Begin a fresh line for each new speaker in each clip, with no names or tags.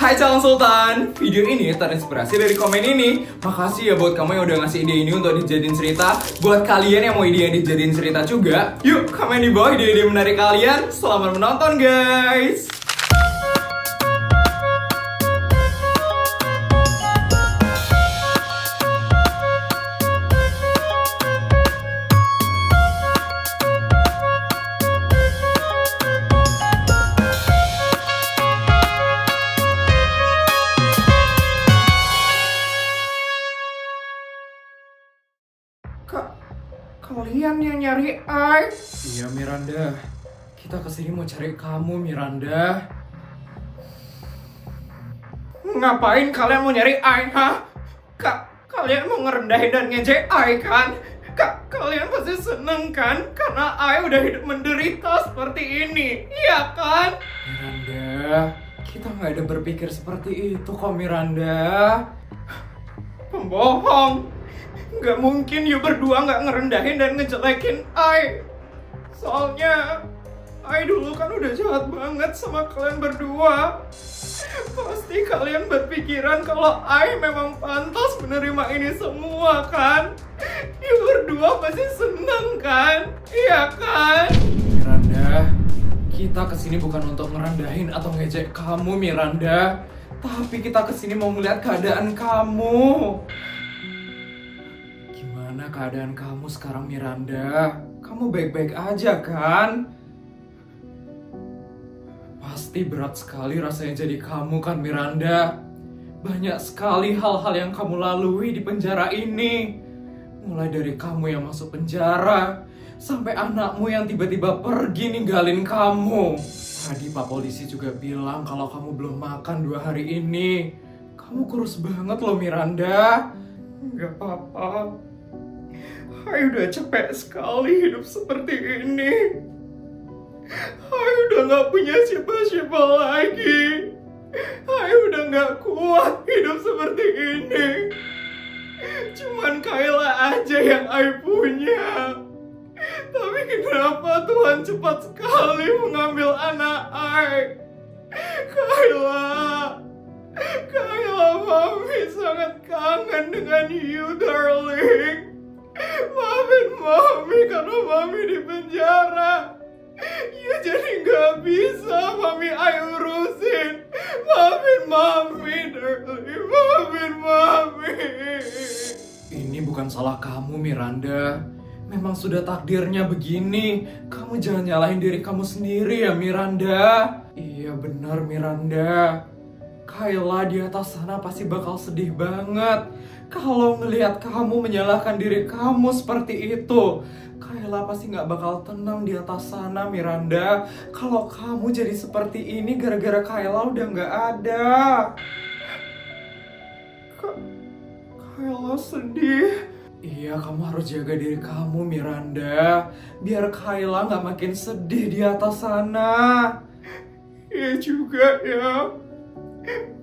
Hai calon sultan, video ini terinspirasi dari komen ini. Makasih ya buat kamu yang udah ngasih ide ini untuk dijadiin cerita. Buat kalian yang mau ide yang dijadiin cerita juga, yuk komen di bawah ide-ide menarik kalian. Selamat menonton guys. Kalian yang nyari Ai? Iya Miranda, kita kesini mau cari kamu Miranda. Ngapain kalian mau nyari Ai, ha? Kalian mau ngerendahin dan ngejek Ai kan? Kalian pasti seneng kan? Karena Ai udah hidup menderita seperti ini, iya kan? Miranda, kita nggak ada berpikir seperti itu kok Miranda. Pembohong. Gak mungkin you berdua gak ngerendahin dan ngejelekin Ai. Soalnya Ai dulu kan udah jahat banget sama kalian berdua. Pasti kalian berpikiran kalau Ai memang pantas menerima ini semua kan? You berdua pasti seneng kan? Iya kan? Miranda, kita kesini bukan untuk ngerendahin atau ngejek kamu Miranda. Tapi kita kesini mau ngeliat keadaan kamu. Gimana keadaan kamu sekarang Miranda? Kamu baik-baik aja kan? Pasti berat sekali rasanya jadi kamu kan Miranda. Banyak sekali hal-hal yang kamu lalui di penjara ini. Mulai dari kamu yang masuk penjara, sampai anakmu yang tiba-tiba pergi ninggalin kamu. Tadi Pak Polisi juga bilang kalau kamu belum makan 2 hari ini. Kamu kurus banget loh Miranda. Gak apa-apa. Hai udah capek sekali hidup seperti ini. Hai udah gak punya siapa-siapa lagi. Hai udah gak kuat hidup seperti ini. Cuman Kayla aja yang Hai punya. Tapi kenapa Tuhan cepat sekali mengambil anak Hai? Kayla, Mami sangat kangen dengan you darling. Maafin Mami karena Mami di penjara. Ya jadi gak bisa Mami Ai urusin. Maafin Mami darling. Maafin Mami. Ini bukan salah kamu Miranda. Memang sudah takdirnya begini. Kamu jangan nyalahin diri kamu sendiri ya Miranda. Iya benar Miranda. Kayla di atas sana pasti bakal sedih banget kalau ngelihat kamu menyalahkan diri kamu seperti itu. Kayla pasti gak bakal tenang di atas sana Miranda. Kalau kamu jadi seperti ini gara-gara Kayla udah gak ada. Kayla sedih. Iya, kamu harus jaga diri kamu Miranda. Biar Kayla gak makin sedih di atas sana. Iya juga ya.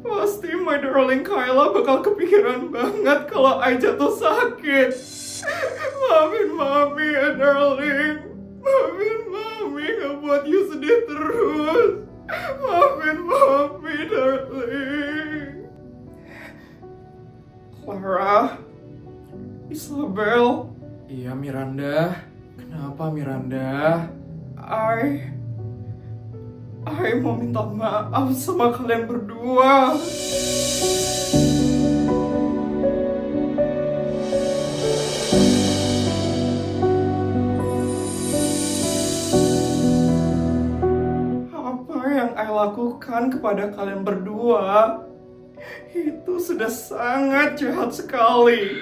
Pasti my darling Kayla bakal kepikiran banget kalau I jatuh sakit. Maafin Mami ya darling. Maafin Mami gak buat you sedih terus. Maafin Mami darling. Clara, Isabel. Iya Miranda. Kenapa Miranda? I mau minta maaf sama kalian berdua. Apa yang I lakukan kepada kalian berdua itu sudah sangat jahat sekali.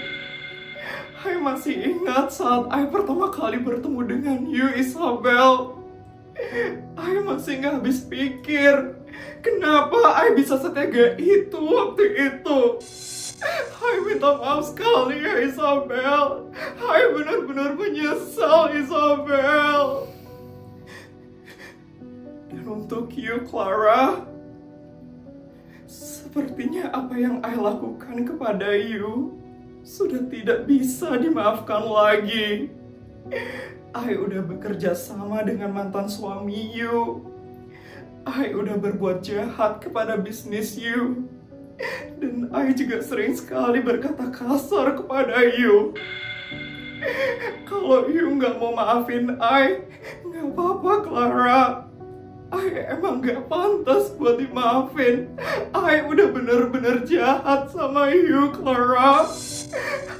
I masih ingat saat I pertama kali bertemu dengan you Isabel. I masih gak habis pikir kenapa I bisa setega itu waktu itu. I minta maaf sekali ya Isabel. I benar-benar menyesal Isabel. Dan untuk you Clara, sepertinya apa yang I lakukan kepada you sudah tidak bisa dimaafkan lagi. I udah bekerja sama dengan mantan suami you. I udah berbuat jahat kepada bisnis you. Dan I juga sering sekali berkata kasar kepada you. Kalau you nggak mau maafin I, nggak apa-apa Clara. I emang gak pantas buat dimaafin. I udah bener-bener jahat sama you, Clara.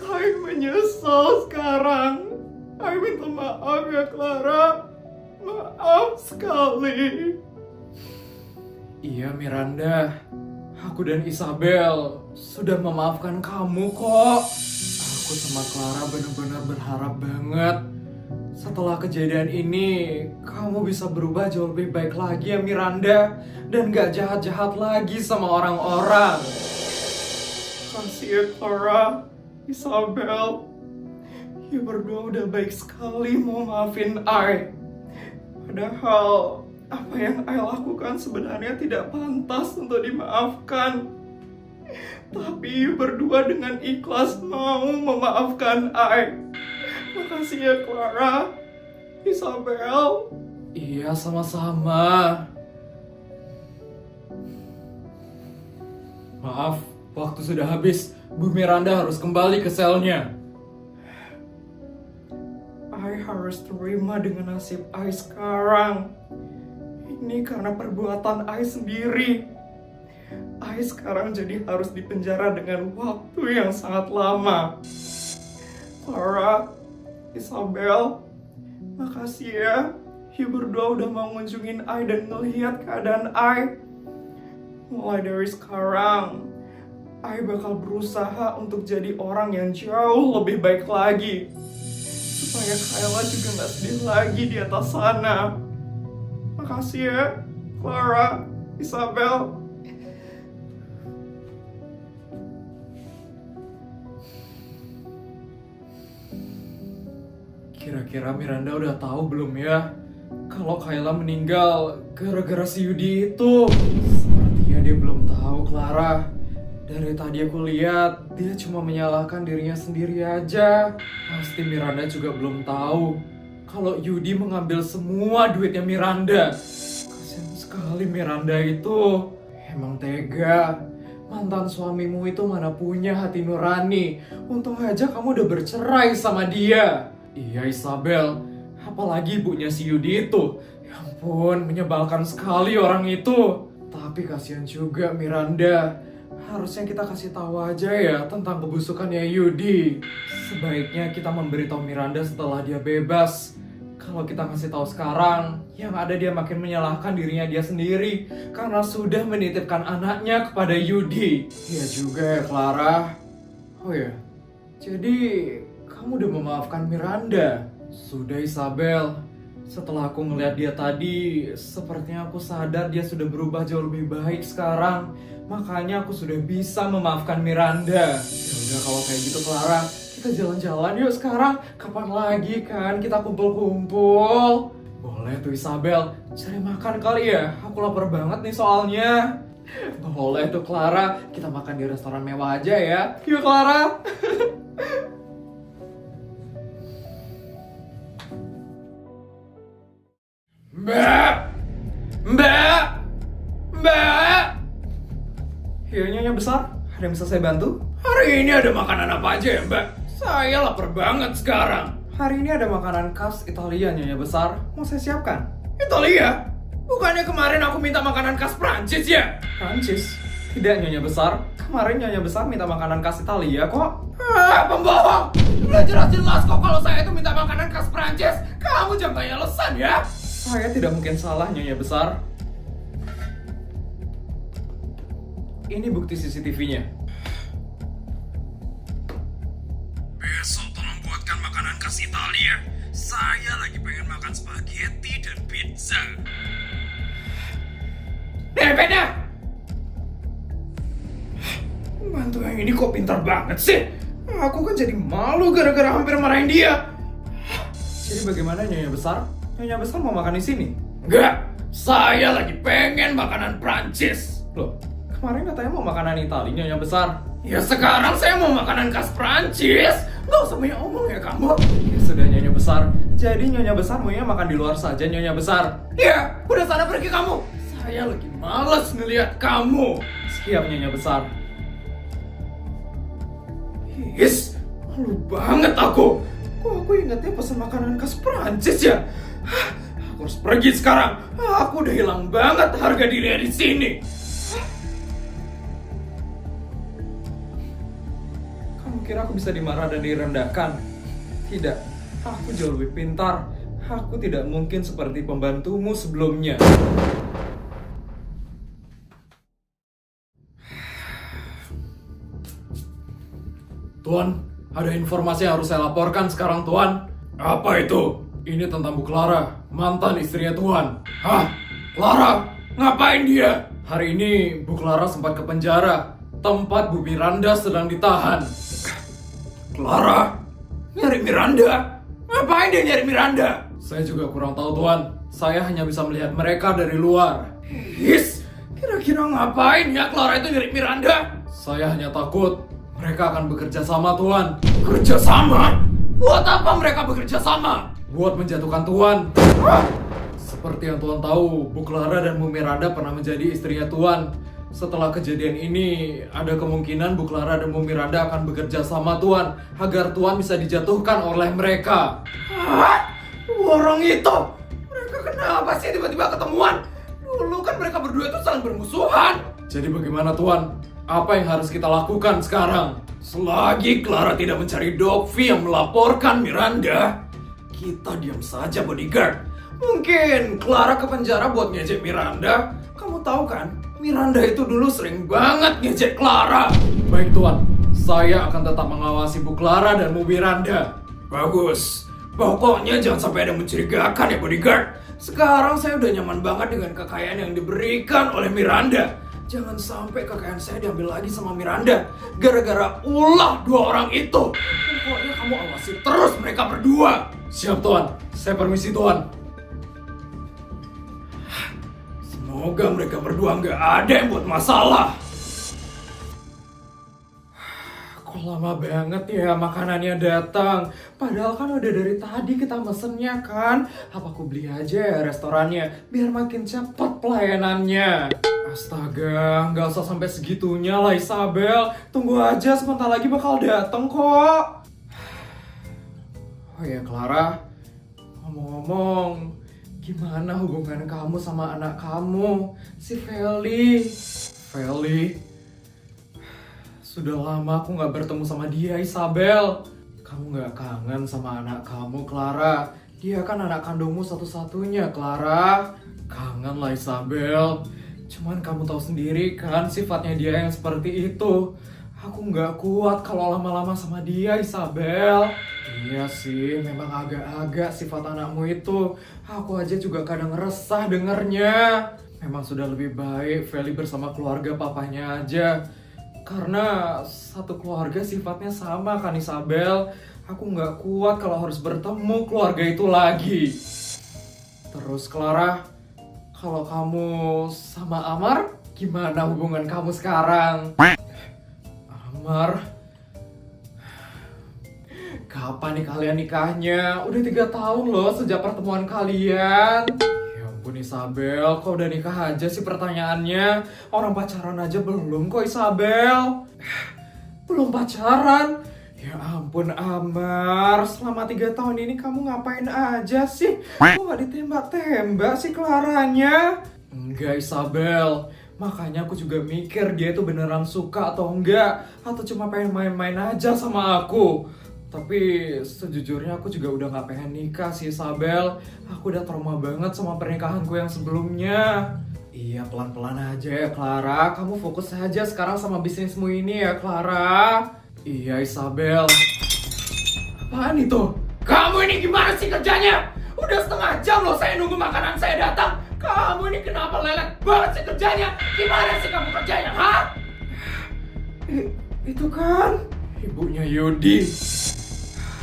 I menyesal sekarang. I minta maaf ya, Clara. Maaf sekali. Iya, Miranda. Aku dan Isabel sudah memaafkan kamu kok. Aku sama Clara benar-benar berharap banget setelah kejadian ini kamu bisa berubah jauh lebih baik lagi ya Miranda, dan gak jahat-jahat lagi sama orang-orang. Kasih ya Clara, Isabel. You berdua udah baik sekali mau maafin I. Padahal apa yang I lakukan sebenarnya tidak pantas untuk dimaafkan. Tapi you berdua dengan ikhlas mau memaafkan I. Makasih ya Clara, Isabel. Iya, sama-sama. Maaf, waktu sudah habis. Bu Miranda harus kembali ke selnya. I harus terima dengan nasib I sekarang. Ini karena perbuatan I sendiri. I sekarang jadi harus dipenjara dengan waktu yang sangat lama. Clara, Isabel, makasih ya. You berdua udah mau ngunjungin I dan ngelihat keadaan I. Mulai dari sekarang, I bakal berusaha untuk jadi orang yang jauh lebih baik lagi. Supaya Kayla juga gak sedih lagi di atas sana. Makasih ya, Clara, Isabel. Kira-kira Miranda udah tahu belum ya kalau Kayla meninggal gara-gara si Yudi itu? Sepertinya dia belum tahu, Clara. Dari tadi aku lihat dia cuma menyalahkan dirinya sendiri aja. Pasti Miranda juga belum tahu kalau Yudi mengambil semua duitnya Miranda. Kasian sekali Miranda itu. Emang tega. Mantan suamimu itu mana punya hati nurani. Untung aja kamu udah bercerai sama dia. Iya Isabel, apalagi ibunya si Yudi itu. Ya ampun, menyebalkan sekali orang itu. Tapi kasihan juga Miranda. Harusnya kita kasih tahu aja ya tentang kebusukannya Yudi. Sebaiknya kita memberitahu Miranda setelah dia bebas. Kalau kita kasih tahu sekarang, yang ada dia makin menyalahkan dirinya dia sendiri karena sudah menitipkan anaknya kepada Yudi. Iya juga ya Clara. Oh ya, jadi kamu udah memaafkan Miranda? Sudah Isabel. Setelah aku ngeliat dia tadi, sepertinya aku sadar dia sudah berubah jauh lebih baik sekarang. Makanya aku sudah bisa memaafkan Miranda. Ya udah kalau kayak gitu Clara, kita jalan-jalan yuk sekarang. Kapan lagi kan kita kumpul-kumpul? Boleh tuh Isabel, cari makan kali ya. Aku lapar banget nih soalnya. Boleh tuh Clara, kita makan di restoran mewah aja ya. Yuk Clara. Mbak! Mbak! Mbak! Ya Nyonya Besar, ada yang bisa saya bantu? Hari ini ada makanan apa aja ya Mbak? Saya lapar banget sekarang. Hari ini ada makanan khas Italia Nyonya Besar. Mau saya siapkan? Italia? Bukannya kemarin aku minta makanan khas Prancis ya? Prancis? Tidak Nyonya Besar. Kemarin Nyonya Besar minta makanan khas Italia kok. Pembohong! Udah jelas-jelas kok kalau saya itu minta makanan khas Prancis. Kamu jangan banyak alasan ya. Saya tidak mungkin salah Nyonya Besar. Ini bukti CCTV-nya. Besok tolong buatkan makanan khas Italia. Saya lagi pengen makan spaghetti dan pizza. Beda! Mantu yang ini kok pintar banget sih? Aku kan jadi malu gara-gara hampir marahin dia. Jadi bagaimana Nyonya Besar? Nyonya Besar mau makan di sini? Enggak, saya lagi pengen makanan Prancis. Loh, kemarin katanya mau makanan Italia Nyonya Besar. Ya sekarang saya mau makanan khas Prancis. Gak usah banyak omong ya kamu. Ya sudah Nyonya Besar. Jadi Nyonya Besar maunya makan di luar saja Nyonya Besar. Ya, udah sana pergi kamu. Saya lagi malas ngelihat kamu. Siap, Nyonya Besar. His, malu banget aku. Kok aku ingatnya pesan makanan khas Prancis ya? Aku harus pergi sekarang. Aku udah hilang banget harga diri di sini. Kamu kira aku bisa dimarah dan direndahkan? Tidak, aku jauh lebih pintar. Aku tidak mungkin seperti pembantumu sebelumnya. Tuan, ada informasi yang harus saya laporkan sekarang, Tuan. Apa itu? Ini tentang Bu Clara, mantan istrinya Tuan. Hah? Clara? Ngapain dia? Hari ini Bu Clara sempat ke penjara, tempat Bu Miranda sedang ditahan. Clara? Nyari Miranda? Ngapain dia nyari Miranda? Saya juga kurang tahu, Tuan. Saya hanya bisa melihat mereka dari luar. His, kira-kira ngapain ya Clara itu nyari Miranda? Saya hanya takut mereka akan bekerja sama, Tuan. Bekerja sama? Buat apa mereka bekerja sama? Buat menjatuhkan Tuan. Seperti yang Tuan tahu, Bu Clara dan Bu Miranda pernah menjadi istrinya Tuan. Setelah kejadian ini, ada kemungkinan Bu Clara dan Bu Miranda akan bekerja sama Tuan, agar Tuan bisa dijatuhkan oleh mereka. Hah? Orang itu? Mereka kenapa sih tiba-tiba ketemuan? Dulu kan mereka berdua itu saling bermusuhan. Jadi bagaimana, Tuan? Apa yang harus kita lakukan sekarang? Selagi Clara tidak mencari Dokvi yang melaporkan Miranda, kita diam saja, bodyguard. Mungkin Clara ke penjara buat ngejek Miranda. Kamu tahu kan, Miranda itu dulu sering banget ngejek Clara. Baik, Tuan. Saya akan tetap mengawasi Bu Clara dan Bu Miranda. Bagus. Pokoknya jangan sampai ada mencurigakan ya, bodyguard. Sekarang saya udah nyaman banget dengan kekayaan yang diberikan oleh Miranda. Jangan sampai kekayaan saya diambil lagi sama Miranda gara-gara ulah dua orang itu. Pokoknya kamu awasi terus mereka berdua. Siap, Tuan. Saya permisi, Tuan. Semoga mereka berdua nggak ada yang buat masalah. Kok lama banget ya makanannya datang? Padahal kan udah dari tadi kita mesennya kan. Apa aku beli aja ya restorannya biar makin cepat pelayanannya. Astaga, nggak usah sampai segitunya lah Isabel. Tunggu aja, sebentar lagi bakal dateng kok. Oh ya Clara, ngomong-ngomong, gimana hubungan kamu sama anak kamu, si Feli? Feli? Sudah lama aku nggak bertemu sama dia, Isabel. Kamu nggak kangen sama anak kamu, Clara? Dia kan anak kandungmu satu-satunya, Clara. Kangen lah, Isabel. Cuman kamu tahu sendiri kan sifatnya dia yang seperti itu. Aku nggak kuat kalau lama-lama sama dia, Isabel. Iya sih, memang agak-agak sifat anakmu itu. Aku aja juga kadang resah dengernya. Memang sudah lebih baik Feli bersama keluarga papanya aja. Karena satu keluarga sifatnya sama kan, Isabel. Aku nggak kuat kalau harus bertemu keluarga itu lagi. Terus Clara, kalau kamu sama Amar, gimana hubungan kamu sekarang? Amar? Kapan nih kalian nikahnya? Udah 3 tahun loh sejak pertemuan kalian. Ya ampun Isabel, kok udah nikah aja sih pertanyaannya? Orang pacaran aja belum kok Isabel. Belum pacaran? Ya ampun Amar, selama 3 tahun ini kamu ngapain aja sih? Kok gak ditembak-tembak sih Claranya? Enggak Isabel, makanya aku juga mikir dia tuh beneran suka atau enggak. Atau cuma pengen main-main aja sama aku. Tapi sejujurnya aku juga udah gak pengen nikah sih Isabel. Aku udah trauma banget sama pernikahanku yang sebelumnya. Iya pelan-pelan aja ya Clara, kamu fokus aja sekarang sama bisnismu ini ya Clara. Iya Isabel. Apaan itu? Kamu ini gimana sih kerjanya? Udah setengah jam loh saya nunggu makanan saya datang. Kamu ini kenapa lelet banget sih kerjanya? Gimana sih kamu kerjanya, ha? Itu kan ibunya Yudi.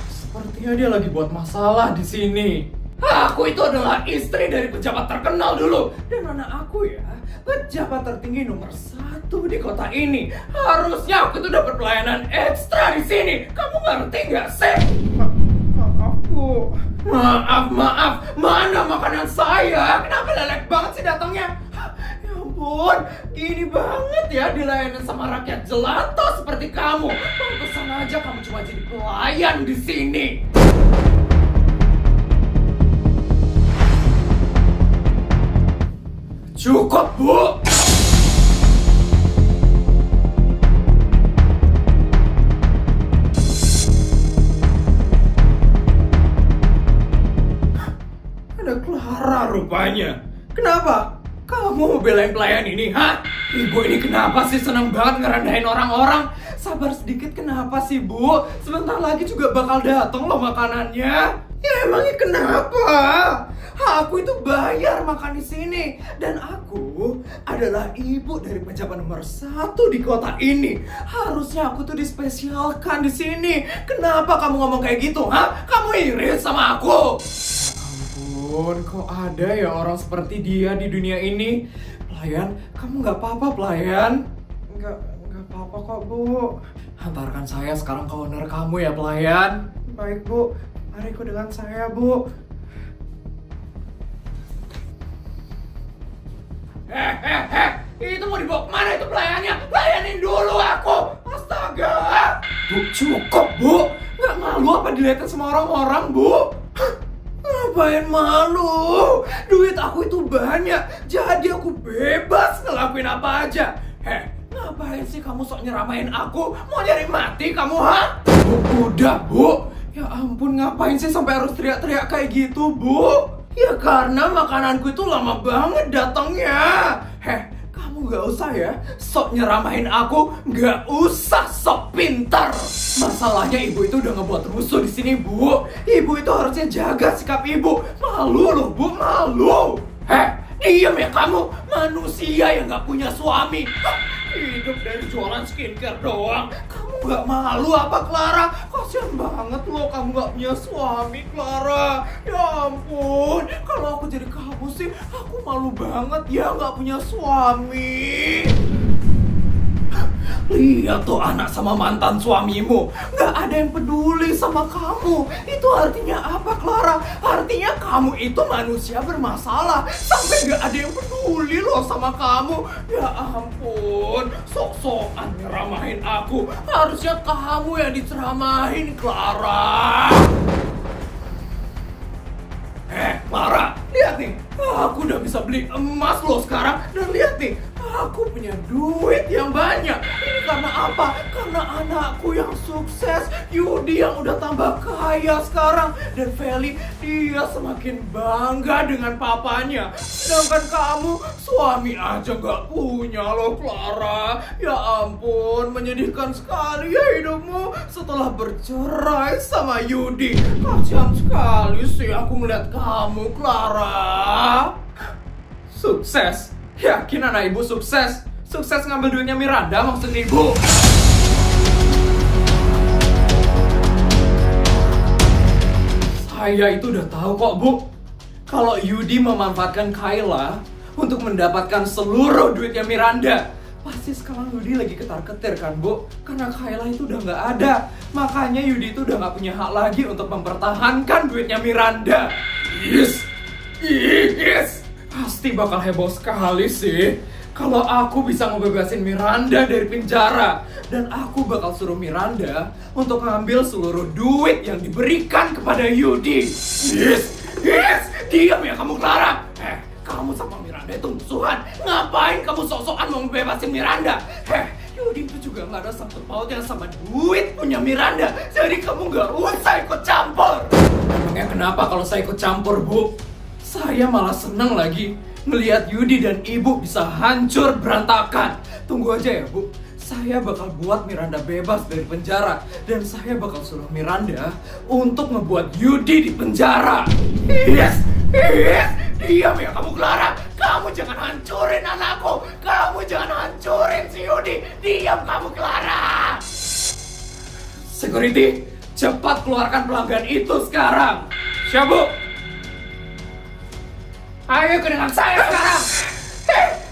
Sepertinya dia lagi buat masalah di sini. Aku itu adalah istri dari pejabat terkenal dulu. Dan anak aku ya, pejabat tertinggi nomor 1 di kota ini. Harusnya aku tuh dapat pelayanan ekstra di sini. Kamu ngerti nggak sih? Maaf Bu. Maaf. Mana makanan saya? Kenapa lelek banget sih datangnya? ampun, gini banget ya dilayanin sama rakyat jelata seperti kamu. Pantesan aja kamu cuma jadi pelayan di sini. Cukup, Bu. Ada Clara rupanya. Kenapa? Kamu mau belain pelayan ini, ha? Ibu ini kenapa sih seneng banget ngerendahin orang-orang? Sabar sedikit kenapa sih, Bu? Sebentar lagi juga bakal datang loh makanannya. Ya emangnya kenapa? Aku itu bayar makan di sini dan aku adalah ibu dari pejabat nomor 1 di kota ini. Harusnya aku tuh dispesialkan di sini. Kenapa kamu ngomong kayak gitu, ha? Kamu iri sama aku? Ampun, kok ada ya orang seperti dia di dunia ini? Pelayan, kamu nggak apa-apa pelayan? Nggak apa-apa kok, Bu. Hantarkan saya sekarang ke owner kamu ya pelayan. Baik, Bu. Mari ikut dengan saya, Bu. Itu mau dibawa kemana itu pelayannya? Layanin dulu aku. Astaga. Bu, cukup, Bu. Nggak malu apa dilihatin sama orang-orang, Bu? Ngapain malu? Duit aku itu banyak, jadi aku bebas ngelakuin apa aja. Ngapain sih kamu sok nyeramain aku? Mau nyari mati kamu, ha? Bu, udah, Bu. Ya ampun, ngapain sih sampai harus teriak-teriak kayak gitu, Bu? Ya karena makananku itu lama banget datangnya. Kamu gak usah ya sok nyeramahin aku, gak usah sok pintar. Masalahnya ibu itu udah ngebuat rusuh di sini, Bu. Ibu itu harusnya jaga sikap ibu. Malu loh, Bu, malu. Diam ya kamu, manusia yang gak punya suami. Hidup dari jualan skincare doang. Kamu gak malu apa, Clara? Kasian banget loh kamu gak punya suami, Clara. Ya ampun, kalau aku jadi kamu sih, aku malu banget ya gak punya suami. Lihat tuh anak sama mantan suamimu. Gak ada yang peduli sama kamu. Itu artinya apa, Clara? Artinya kamu itu manusia bermasalah. Sampai gak ada yang peduli loh sama kamu. Ya ampun, sok-sokan ngeramahin aku. Harusnya kamu yang diceramahin, Clara. Clara, lihat nih. Aku udah bisa beli emas loh sekarang. Dan lihat nih, aku punya duit yang banyak. Ini karena apa? Karena anakku yang sukses, Yudi yang udah tambah kaya sekarang. Dan Feli, dia semakin bangga dengan papanya. Sedangkan kamu, suami aja gak punya loh, Clara. Ya ampun, menyedihkan sekali ya hidupmu setelah bercerai sama Yudi. Kasihan sekali sih aku melihat kamu, Clara. Sukses? Yakin anak ibu sukses? Sukses ngambil duitnya Miranda maksud ibu? Saya itu udah tahu kok, Bu. Kalau Yudi memanfaatkan Kayla untuk mendapatkan seluruh duitnya Miranda. Pasti sekarang Yudi lagi ketar-ketir kan, Bu? Karena Kayla itu udah nggak ada. Makanya Yudi itu udah nggak punya hak lagi untuk mempertahankan duitnya Miranda. Yes! Pasti bakal heboh sekali sih kalau aku bisa ngebebasin Miranda dari penjara. Dan aku bakal suruh Miranda untuk ngambil seluruh duit yang diberikan kepada Yudi. Yes! Diam ya kamu, Clara. Kamu sama Miranda itu musuhan. Ngapain kamu sok-sokan mau ngebebasin Miranda? Yudi itu juga gak ada sangkut pautnya sama duit punya Miranda. Jadi kamu gak usah ikut campur. Emangnya kenapa kalau saya ikut campur, Bu? Saya malah seneng lagi melihat Yudi dan ibu bisa hancur berantakan. Tunggu aja ya, Bu. Saya bakal buat Miranda bebas dari penjara. Dan saya bakal suruh Miranda untuk ngebuat Yudi di penjara. Yes! Diam ya kamu, Clara. Kamu jangan hancurin anakku. Kamu jangan hancurin si Yudi. Diam kamu, Clara. Security, cepat keluarkan pelanggan itu sekarang. Siap, Bu? Ayo ke dengan saya sekarang.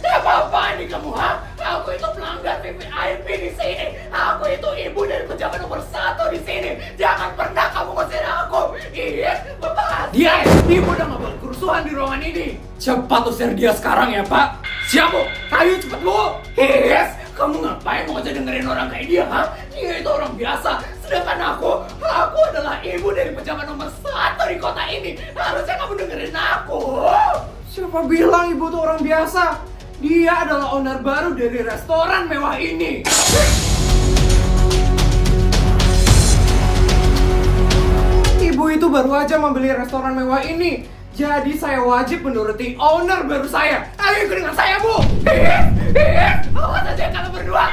Apa-apa ini kamu, ha? Aku itu pelanggan VIP di sini. Aku itu ibu dari pejabat nomor 1 di sini. Jangan pernah kamu ngusir aku. Iya, Bapak. Dia, ibu udah nggak boleh kerusuhan di ruangan ini. Cepat usir dia sekarang ya, Pak. Siap, Bu. Ayo cepet, Bu. Yes, kamu ngapain mau aja dengerin orang kayak dia, ha? Dia itu orang biasa. Sedangkan aku adalah ibu dari pejabat nomor 1 di kota ini. Harusnya kamu dengerin aku. Siapa bilang ibu tuh orang biasa? Dia adalah owner baru dari restoran mewah ini. Ibu itu baru aja membeli restoran mewah ini. Jadi saya wajib menuruti owner baru saya. Ayo ikut dengan saya, Bu. Awas aja kalian berdua.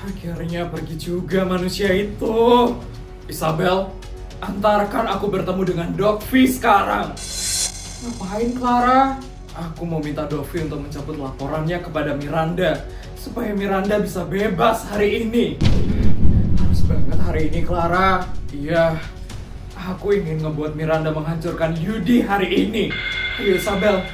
Akhirnya pergi juga manusia itu. Isabel, antarkan aku bertemu dengan Doc V sekarang. Ngapain, Clara? Aku mau minta Doc V untuk mencabut laporannya kepada Miranda supaya Miranda bisa bebas hari ini. Harus banget hari ini, Clara. Iya, aku ingin ngebuat Miranda menghancurkan Yudi hari ini. Ayo, Isabel.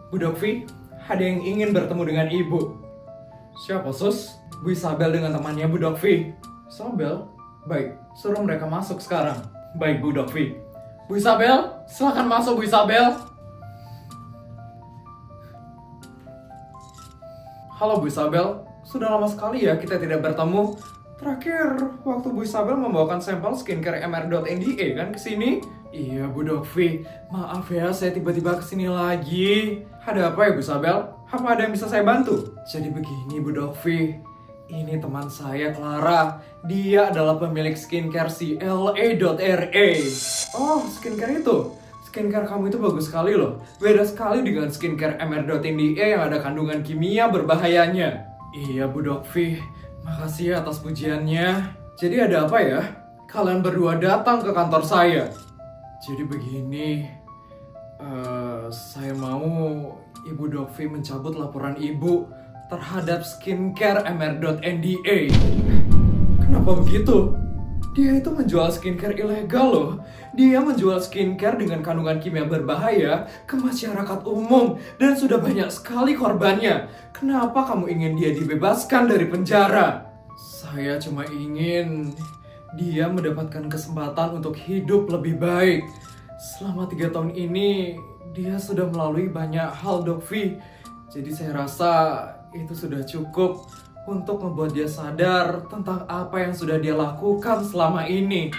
Bu Dokvi, ada yang ingin bertemu dengan Ibu. Siapa, Sus? Bu Isabel dengan temannya Bu Dokvi. Isabel? Baik, suruh mereka masuk sekarang. Baik, Bu Dokvi. Bu Isabel, silakan masuk, Bu Isabel. Halo Bu Isabel, sudah lama sekali ya kita tidak bertemu. Terakhir, waktu Bu Isabel membawakan sampel skincare MR.NDA kan ke sini? Iya Bu Dokvi, maaf ya saya tiba-tiba kesini lagi. Ada apa ya Bu Isabel? Apa ada yang bisa saya bantu? Jadi begini Bu Dokvi, ini teman saya Clara. Dia adalah pemilik skincare si LA.RA. Oh, skincare itu? Skincare kamu itu bagus sekali loh. Beda sekali dengan skincare MR.NDA yang ada kandungan kimia berbahayanya. Iya Bu Dokvi, makasih ya atas pujiannya. Jadi ada apa ya? Kalian berdua datang ke kantor saya. Jadi begini, saya mau Ibu Dokvi mencabut laporan Ibu terhadap skincare MR.NDA. Kenapa begitu? Dia itu menjual skincare ilegal loh. Dia menjual skincare dengan kandungan kimia berbahaya ke masyarakat umum dan sudah banyak sekali korbannya. Kenapa kamu ingin dia dibebaskan dari penjara? Saya cuma ingin dia mendapatkan kesempatan untuk hidup lebih baik. Selama 3 tahun ini dia sudah melalui banyak hal, Dokvi. Jadi saya rasa itu sudah cukup untuk membuat dia sadar tentang apa yang sudah dia lakukan selama ini.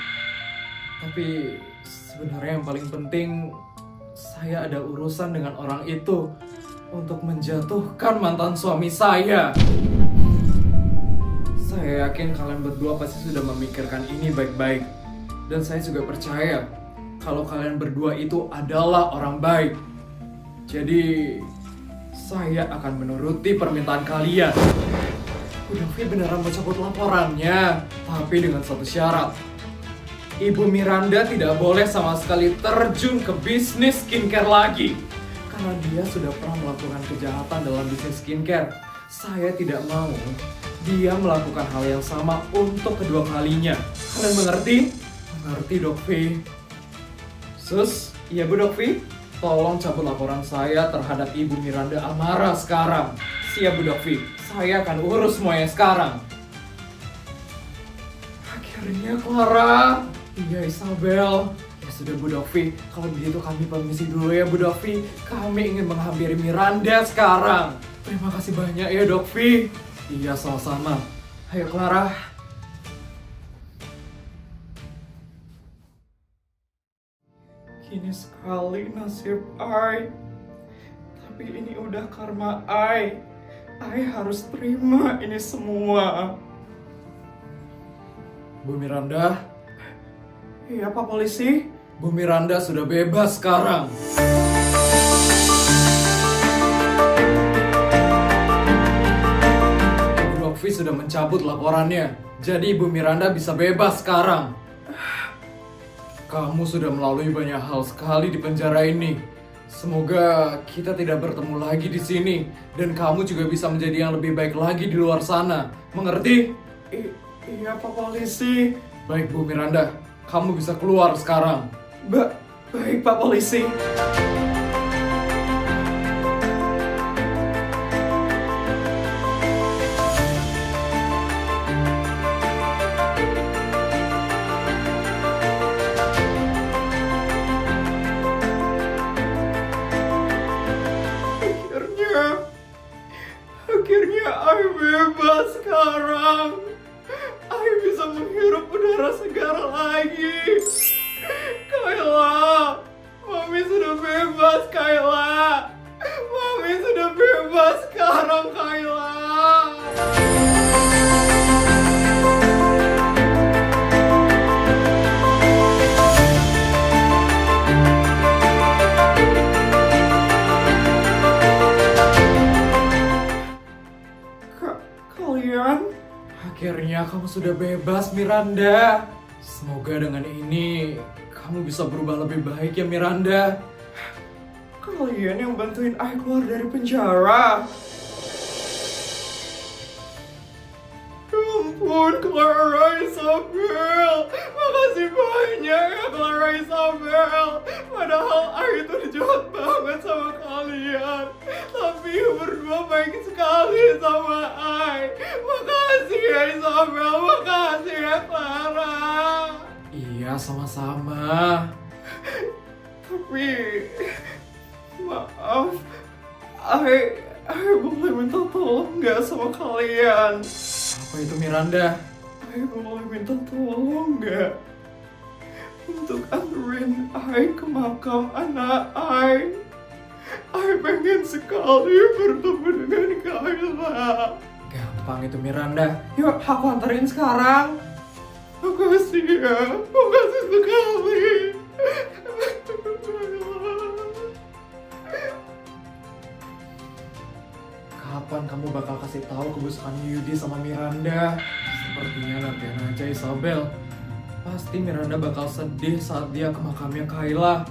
Tapi sebenarnya yang paling penting, saya ada urusan dengan orang itu untuk menjatuhkan mantan suami saya. Saya yakin kalian berdua pasti sudah memikirkan ini baik-baik. Dan saya juga percaya kalau kalian berdua itu adalah orang baik. Jadi saya akan menuruti permintaan kalian. Bu Dokvi beneran mau cabut laporannya, tapi dengan satu syarat. Ibu Miranda tidak boleh sama sekali terjun ke bisnis skincare lagi. Karena dia sudah pernah melakukan kejahatan dalam bisnis skincare. Saya tidak mau dia melakukan hal yang sama untuk kedua kalinya. Kalian mengerti? Mengerti, Dokvi? Sus, iya Bu Dokvi? Tolong cabut laporan saya terhadap Ibu Miranda Amara sekarang. Siap Bu Dokvi, saya akan urus semuanya sekarang. Akhirnya Clara. Iya Isabel. Ya sudah Bu Dokvi, kalau begitu kami permisi dulu ya Bu Dokvi. Kami ingin menghampiri Miranda sekarang. Terima kasih banyak ya Dokvi. Iya sama-sama. Ayo Clara. Kini sekali nasib I. Tapi ini udah karma I harus terima ini semua. Bu Miranda. Iya Pak Polisi. Bu Miranda sudah bebas sekarang. Bu Dokvi sudah mencabut laporannya. Jadi Bu Miranda bisa bebas sekarang. Kamu sudah melalui banyak hal sekali di penjara ini. Semoga kita tidak bertemu lagi di sini dan kamu juga bisa menjadi yang lebih baik lagi di luar sana. Mengerti? Iya Pak Polisi. Baik Bu Miranda, kamu bisa keluar sekarang. Baik Pak Polisi. lagi. Kayla, Mami sudah bebas, Kayla. Mami sudah bebas sekarang, Kayla. Kalian? Akhirnya kamu sudah bebas, Miranda. Semoga dengan ini kamu bisa berubah lebih baik ya, Miranda. Kalian yang bantuin I keluar dari penjara. Ya ampun, Clara Isabel. Makasih banyak ya, Clara Isabel. Padahal I itu jahat banget sama kalian. Tapi berdua baik sekali sama I. Makasih ya Isabel, makasih ya Clara. Iya, sama-sama. Tapi maaf, I boleh minta tolong nggak sama kalian? Apa itu, Miranda? I boleh minta tolong nggak? Untuk anterin I ke makam anak I pengen sekali bertemu dengan Kayla. Gampang itu, Miranda. Yuk, aku anterin sekarang. Makasih ya, makasih sekali. Kapan kamu bakal kasih tahu kebusukan Yudi sama Miranda? Sepertinya nantian aja, Isabel. Pasti Miranda bakal sedih saat dia ke makamnya Kayla.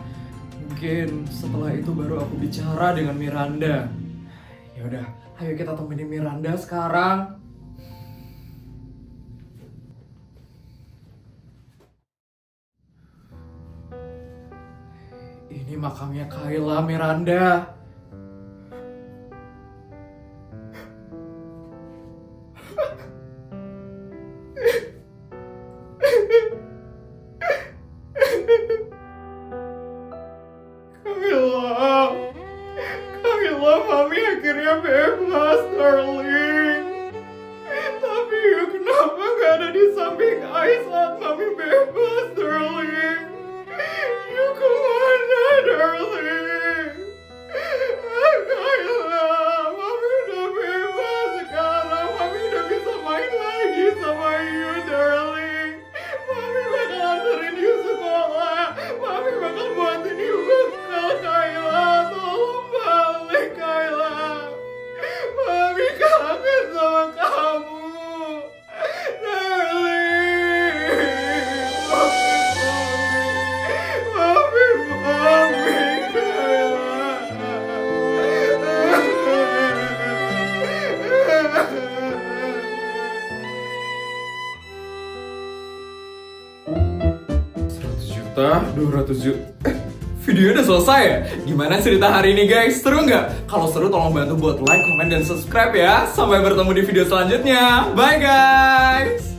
Mungkin setelah itu baru aku bicara dengan Miranda. Yaudah, ayo kita temenin Miranda sekarang. Ini makamnya Kayla, Miranda. Kayla, Mami akhirnya bebas, darling. Tapi kenapa gak ada di samping I saat Mami bebas, darling? You kemana, darling? Kayla, Mami udah bebas sekarang. Mami udah bisa main lagi sama you, darling. Mami bakal anterin you sekolah. Mami bakal buatin you bekal, Kayla. Tolong balik, Kayla. Mami kangen sama kamu, darling. Mami, Kayla. 200 juta. Videonya udah selesai ya? Gimana cerita hari ini, guys? Seru nggak? Kalau seru tolong bantu buat like, comment, dan subscribe ya. Sampai bertemu di video selanjutnya. Bye guys!